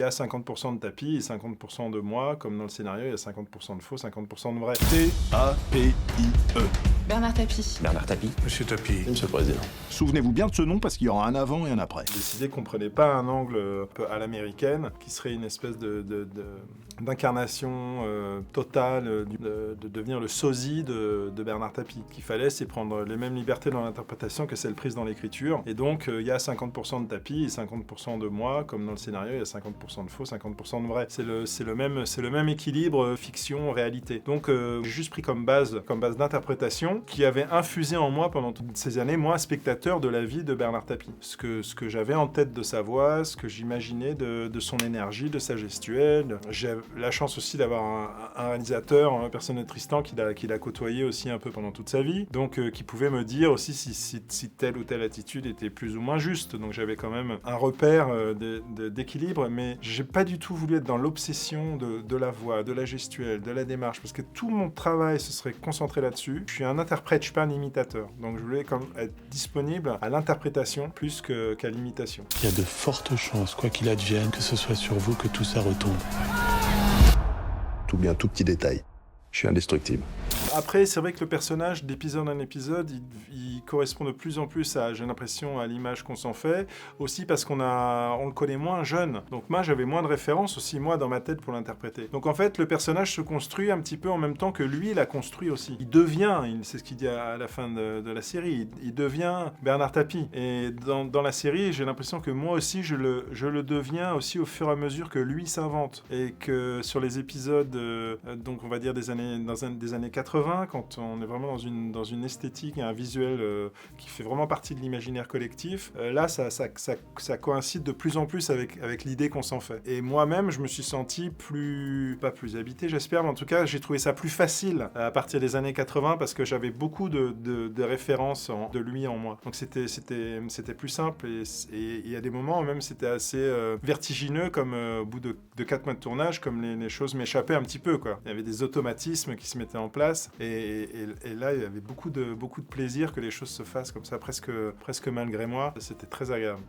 Il y a 50% de tapis et 50% de moi, comme dans le scénario, il y a 50% de faux, 50% de vrai. T-A-P-I-E. Bernard Tapie. Bernard Tapie. Monsieur Tapie. Monsieur le Président. Souvenez-vous bien de ce nom parce qu'il y aura un avant et un après. J'ai décidé qu'on prenait pas un angle un peu à l'américaine, qui serait une espèce d'incarnation totale, de devenir le sosie de Bernard Tapie. Qu'il fallait, c'est prendre les mêmes libertés dans l'interprétation que celles prises dans l'écriture. Et donc, il y a 50% de Tapie et 50% de moi, comme dans le scénario, il y a 50% de faux, 50% de vrai. C'est le même équilibre fiction-réalité. Donc, j'ai juste pris comme base d'interprétation qui avait infusé en moi pendant toutes ces années, moi, spectateur de la vie de Bernard Tapie. Ce que j'avais en tête de sa voix, ce que j'imaginais de son énergie, de sa gestuelle. J'ai la chance aussi d'avoir un réalisateur, un personnage Tristan, qu'il a côtoyé aussi un peu pendant toute sa vie, donc qui pouvait me dire aussi si telle ou telle attitude était plus ou moins juste. Donc j'avais quand même un repère d'équilibre, mais j'ai pas du tout voulu être dans l'obsession de la voix, de la gestuelle, de la démarche, parce que tout mon travail se serait concentré là-dessus. Je suis un interprète, je suis pas un imitateur. Donc je voulais quand même être disponible à l'interprétation plus qu'à l'imitation. Il y a de fortes chances, quoi qu'il advienne, que ce soit sur vous que tout ça retombe. Tout bien, tout petit détail. Je suis indestructible. Après, c'est vrai que le personnage, d'épisode en épisode, il correspond de plus en plus j'ai l'impression, à l'image qu'on s'en fait. Aussi parce on le connaît moins jeune. Donc moi, j'avais moins de références aussi, moi, dans ma tête pour l'interpréter. Donc en fait, le personnage se construit un petit peu en même temps que lui, il a construit aussi. Il devient, c'est ce qu'il dit à la fin de la série, il devient Bernard Tapie. Et dans la série, j'ai l'impression que moi aussi, je le deviens aussi au fur et à mesure que lui s'invente. Et que sur les épisodes, donc on va dire des années 80, quand on est vraiment dans une esthétique et un visuel qui fait vraiment partie de l'imaginaire collectif, là, ça coïncide de plus en plus avec l'idée qu'on s'en fait. Et moi-même, je me suis senti pas plus habité, j'espère, mais en tout cas, j'ai trouvé ça plus facile à partir des années 80 parce que j'avais beaucoup de références de lui en moi. Donc c'était plus simple et il y a des moments même c'était assez vertigineux, comme au bout de 4 mois de tournage, comme les choses m'échappaient un petit peu, quoi. Il y avait des automatismes qui se mettaient en place et là il y avait beaucoup de plaisir que les choses se fassent comme ça presque malgré moi. C'était très agréable.